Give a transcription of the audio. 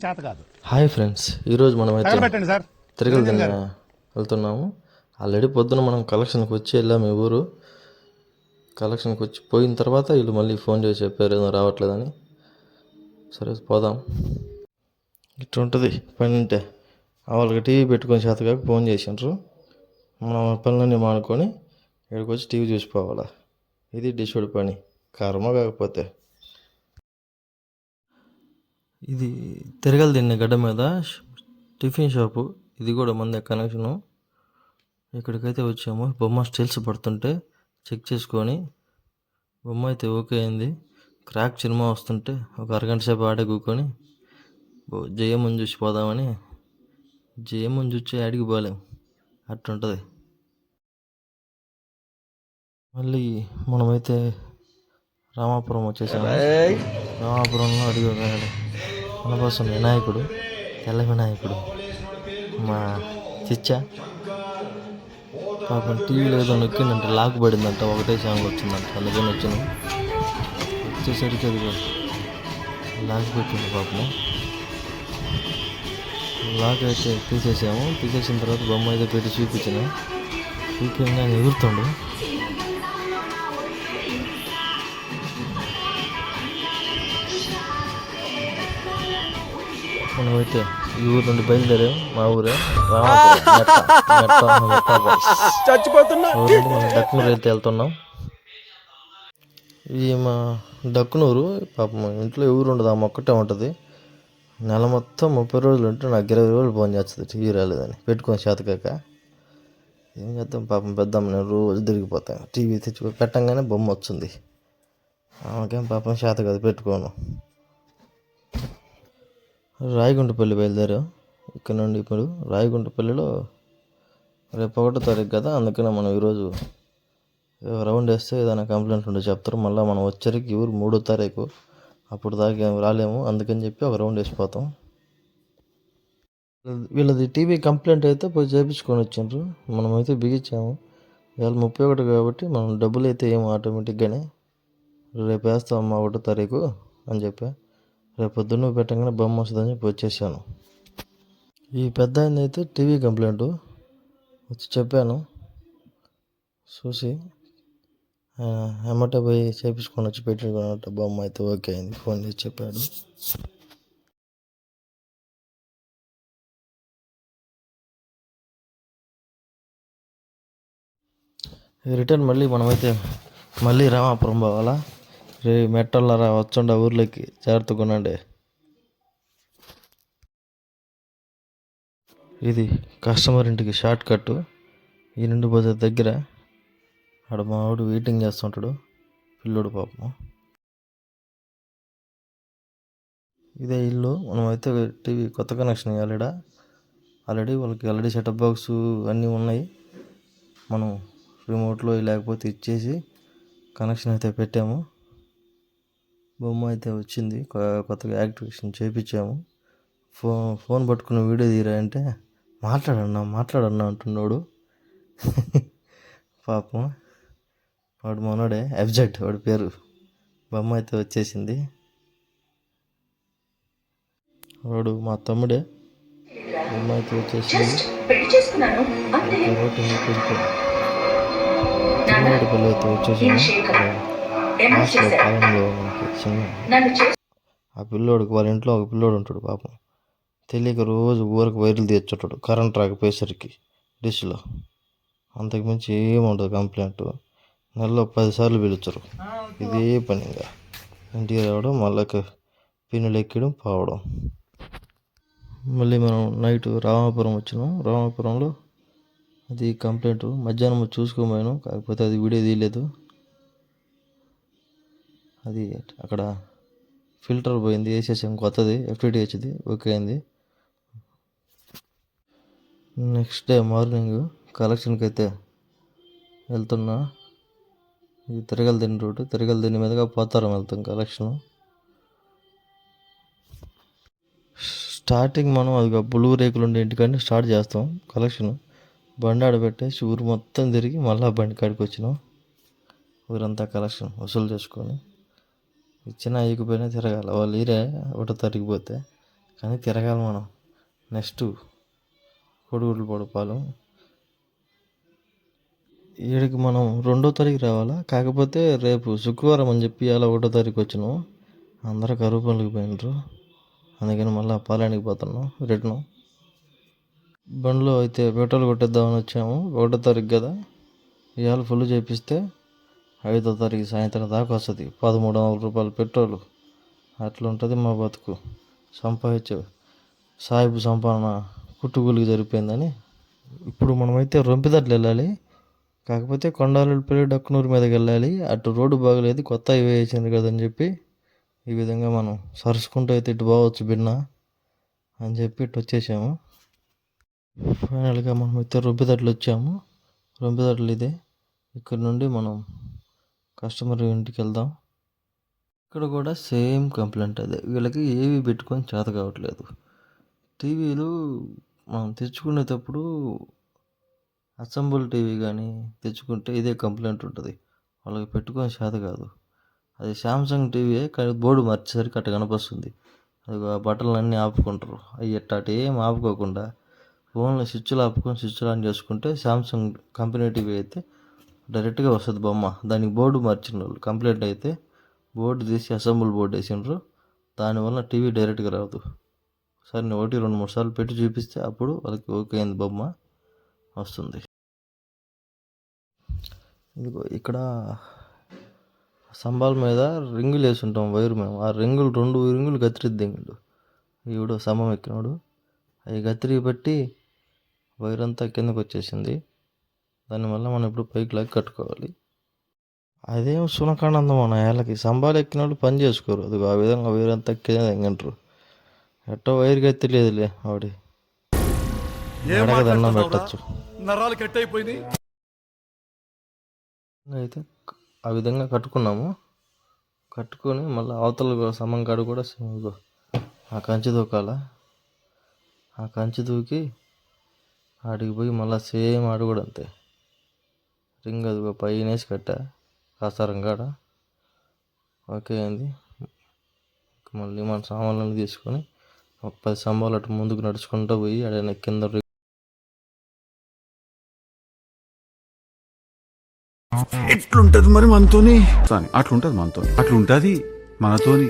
చేత కాదు. Hi friends, ఈరోజు మనమైతే తగలబెట్టండి సార్. తిరగలు నిరంజన్ గారు వెళ్తున్నాము. ఆల్రెడీ పొద్దున మనం కలెక్షన్కి వచ్చి వెళ్ళాము. ఈ ఊరు కలెక్షన్కి వచ్చి పోయిన తర్వాత వీళ్ళు మళ్ళీ ఫోన్ చేసి చెప్పారు ఏదో రావట్లేదని. సరే పోదాం. ఇట్లా ఉంటుంది పని అంటే. వాళ్ళకి టీవీ పెట్టుకొని చేతగాక ఫోన్ చేసిండ్రు. మనం పనులన్నీ మానుకొని ఇక్కడికి వచ్చి టీవీ చూసిపోవాలా. ఇది డిషుడి పని, కర్మ కాకపోతే. ఇది తిరగలు తిన్న గడ్డ మీద టిఫిన్ షాపు. ఇది కూడా మంది కనెక్షను. ఇక్కడికైతే వచ్చాము. బొమ్మ స్టిల్స్ పడుతుంటే చెక్ చేసుకొని బొమ్మ అయితే ఓకే అయింది. క్రాక్ సినిమా వస్తుంటే ఒక అరగంట సేపు ఆడే కూకొని జయమ్మని చూసి పోదామని. జయమ్మని చూసి ఆడికి పోలేం, అట్టుంటుంది. మళ్ళీ మనమైతే రామాపురం వచ్చేసాము. రామాపురంలో అడిగాడు మన కోసం వినాయకుడు, తెల్ల వినాయకుడు మా చిచ్చా పాపం టీవీలో ఏదో నొక్కిందంటే లాక్ పడిందంట, ఒకటే సాంగ్ వచ్చిందంట. అందుకని వచ్చేసరికి అది లాక్ పెట్టింది పాపం. లాక్ అయితే తీసేసాము. తీసేసిన తర్వాత బొమ్మ అయితే పెట్టి చూపించిన ఎగురుతుండు. మనమైతే ఈ ఊరు నుండి బయలుదేరాము. మా ఊరే చచ్చిపోతున్నా. మనం దక్కునూరు అయితే వెళ్తున్నాం. ఈ మా దక్కునూరు పాపం ఇంట్లో ఎవరు ఉండదు, ఆమె ఒక్కటే ఉంటుంది. నెల మొత్తం 30 రోజులు ఉంటే నాకు 20 రోజులు ఫోన్ చేస్తుంది టీవీ రాలేదని పెట్టుకొని చేతకాక. ఏం చేద్దాం పాపం పెద్దమ్మ, నేను రోజు తిరిగిపోతాను. టీవీ తెచ్చి పెట్టంగానే బొమ్మ వచ్చింది. ఆమెకేం పాపం చేత కాదు పెట్టుకోను. రాయగుంటపల్లి బయలుదేరాం. ఇక్కడ నుండి ఇప్పుడు రాయగుంటపల్లిలో రేపు 1వ తారీఖు కదా, అందుకనే మనం ఈరోజు రౌండ్ వేస్తే ఏదైనా కంప్లైంట్ ఉంటే చెప్తారు. మళ్ళీ మనం వచ్చరికి ఊరు 3వ తారీఖు, అప్పుడు దాకా రాలేము. అందుకని చెప్పి ఒక రౌండ్ వేసిపోతాం. వీళ్ళది టీవీ కంప్లైంట్ అయితే పోయి చేయించుకొని వచ్చిండ్రు. మనమైతే బిగించాము. ఇవాళ 31 కాబట్టి మనం డబ్బులు అయితే ఏమో ఆటోమేటిక్గానే రేపు వేస్తామమ్మా 1వ తారీఖు అని చెప్పా. రేపు పొద్దున్న పెట్టగానే బొమ్మ వస్తుందని చెప్పి వచ్చేసాను. ఈ పెద్ద ఆయన అయితే టీవీ కంప్లైంట్ వచ్చి చెప్పాను. చూసి ఎమ్మటే పోయి చేపించుకొని వచ్చి పెట్టుకున్నట్టు బొమ్మ అయితే ఓకే అయింది. ఫోన్ చేసి చెప్పాడు. రిటర్న్ మనమైతే మళ్ళీ రామాపురం పోవాలా. మెట్టల్లారా వచ్చండి ఊర్లోకి, జాగ్రత్తగా ఉండండి. ఇది కస్టమర్ ఇంటికి షార్ట్ కట్. ఈ నుండి పోతే దగ్గర. ఆడ మా వాడు వెయిటింగ్ చేస్తుంటాడు, పిల్లోడు పాపం. ఇదే ఇల్లు. మనమైతే టీవీ కొత్త కనెక్షన్ ఇవ్వాలి. ఆల్రెడీ వాళ్ళకి సెటప్ బాక్స్ అన్నీ ఉన్నాయి. మనం రిమోట్లో లేకపోతే ఇచ్చేసి కనెక్షన్ అయితే పెట్టాము. బొమ్మ అయితే వచ్చింది. కొత్తగా యాక్టివేషన్ చేయించాము. ఫోన్ పట్టుకుని వీడియో తీరా అంటే మాట్లాడన్నా అంటున్నాడు. పాపం వాడు మనోడే, ఎఫ్జెడ్ వాడి పేరు. బొమ్మ అయితే వచ్చేసింది. వాడు మా తమ్ముడే. బొమ్మ అయితే వచ్చేసింది. కాబట్టి చిన్నవాడిపల్లి అయితే వచ్చేసాము. కాలంలో మనకి చిన్న ఆ పిల్లోడికి వాళ్ళ ఇంట్లో ఒక పిల్లోడు ఉంటాడు పాపం. తెలియక రోజు ఊరికి వైర్లు తీర్చుంటాడు కరెంట్ రాకపోయేసరికి డిష్లో. అంతకుమించి ఏముంటుంది కంప్లైంట్. నెలలో 10 సార్లు పిలుచరు. ఇదే పనిగా ఇంటికి రావడం, మళ్ళీ పిన్నులు ఎక్కడం, పోవడం. మళ్ళీ మనం నైట్ రామాపురం వచ్చినాం. రామాపురంలో అది కంప్లైంట్ మధ్యాహ్నం చూసుకోమోయాను, కాకపోతే అది వీడియో తీయలేదు. అది అక్కడ ఫిల్టర్ పోయింది, వేసేసాం కొత్తది FTTHది, ఓకే అయింది. నెక్స్ట్ డే మార్నింగ్ కలెక్షన్కి అయితే వెళ్తున్నా. ఇది తిరగలదిన్న రూట్. తిరగలదిన్న మీదుగా పోతారం వెళ్తాం కలెక్షన్. స్టార్టింగ్ మనం అది పులుగు రేకులు ఉండే ఇంటికాడిని స్టార్ట్ చేస్తాం కలెక్షన్. బండి ఆడబెట్టేసి ఊరు మొత్తం తిరిగి మళ్ళీ బండి కాడికి వచ్చినాం. ఊరంతా కలెక్షన్ వసూలు చేసుకొని ఇచ్చిన అయిపోయినా తిరగాలి. వాళ్ళు ఈరే 1వ తారీఖు పోతే కానీ తిరగాలి మనం. నెక్స్ట్ కొడుగులపాలెం ఈడికి మనం 2వ తారీఖు రావాలా, కాకపోతే రేపు శుక్రవారం అని చెప్పి అలా 1వ తారీఖు వచ్చినాం. అందరూ కరువు పనులకు పోయినరు, అందుకని మళ్ళీ పాలానికి పోతున్నాం రిటర్న్. బండిలో అయితే పెట్రోల్ కొట్టేద్దామని వచ్చాము, 1వ తారీఖు కదా. ఇవాళ ఫుల్ చేపిస్తే 5వ తారీఖు సాయంత్రం దాకా వస్తుంది 1300 రూపాయలు పెట్రోలు. అట్లా ఉంటుంది మా బతుకు. సంపాదించే సాయిబు సంపాదన కుట్టుకూలికి సరిపోయిందని ఇప్పుడు మనమైతే రొంపిదట్లు వెళ్ళాలి, కాకపోతే కొండాలపల్లి డక్కునూరు మీదకి వెళ్ళాలి. అటు రోడ్డు బాగలేదు, కొత్త హైవే వేసింది కదని చెప్పి ఈ విధంగా మనం సరుచుకుంటూ అయితే ఇటు పోవచ్చు బిన్న అని చెప్పి ఇటు వచ్చేసాము. ఫైనల్గా మనం అయితే రొంపిదట్లు వచ్చాము. రొంపిదట్లు ఇదే. ఇక్కడ నుండి మనం కస్టమర్ ఇంటికి వెళ్దాం. ఇక్కడ కూడా సేమ్ కంప్లైంట్ అదే, వీళ్ళకి ఏవి పెట్టుకొని చేత కావట్లేదు. టీవీలు మనం తెచ్చుకునేటప్పుడు అసెంబుల్ టీవీ కానీ తెచ్చుకుంటే ఇదే కంప్లైంట్ ఉంటుంది, వాళ్ళకి పెట్టుకొని చేత కాదు. అది శాంసంగ్ టీవీ కానీ బోర్డు మార్చేసరికి అట్ట కనిపిస్తుంది. అది ఆ బటన్లు అన్నీ ఆపుకుంటారు. అవి అట్ట ఏం ఆపుకోకుండా ఫోన్లో స్విచ్లు ఆపుకొని స్విచ్లు ఆన్ చేసుకుంటే శాంసంగ్ కంపెనీ టీవీ అయితే డైరెక్ట్గా వస్తుంది బొమ్మ. దానికి బోర్డు మార్చిన వాళ్ళు కంప్లైంట్ అయితే బోర్డు తీసి అసెంబుల్ బోర్డు వేసిండ్రు, దానివల్ల టీవీ డైరెక్ట్గా రాదు. సరే నేను 1, 2, 3 సార్లు పెట్టి చూపిస్తే అప్పుడు వాళ్ళకి ఓకే అయింది, బొమ్మ వస్తుంది. ఇదిగో ఇక్కడ స్తంభాల మీద రింగులు వేసి ఉంటాం వైరు మేము. ఆ రింగులు 2 రింగులు కత్తిరిద్దిండు ఈవిడు స్తంభం ఎక్కినాడు. అవి కత్తిరి బట్టి వైర్ అంతా కిందకు వచ్చేసింది. దానివల్ల మనం ఇప్పుడు పైకి లాగి కట్టుకోవాలి. అదేం సునకానందం మన ఏళ్ళకి. స్తంభాలు ఎక్కిన వాళ్ళు పని చేసుకోరు. అది ఆ విధంగా వైర్ అంతా కింద ఎంగంటారు. ఎట్టో వైర్ కత్తిలేదులే ఆవిడ దండం పెట్టచ్చు. అయితే ఆ విధంగా కట్టుకున్నాము. కట్టుకొని మళ్ళీ అవతల సమం కాడు కూడా ఆ కంచి దూకాల. ఆ కంచి దూకి ఆడికి పోయి మళ్ళీ సేమ్ ఆడు కూడా అంతే రింగ్ అది పైన వేసి కట్టా కాసారం కాడ. ఓకే అయింది. మళ్ళీ మన సామాన్లను తీసుకొని ఒక 10 స్తంభాలు అటు ముందుకు నడుచుకుంటూ పోయి ఆడ కింద ఎట్లుంటది మరి మనతోని, అట్లుంటది మనతోని, అట్లుంటది మనతోని.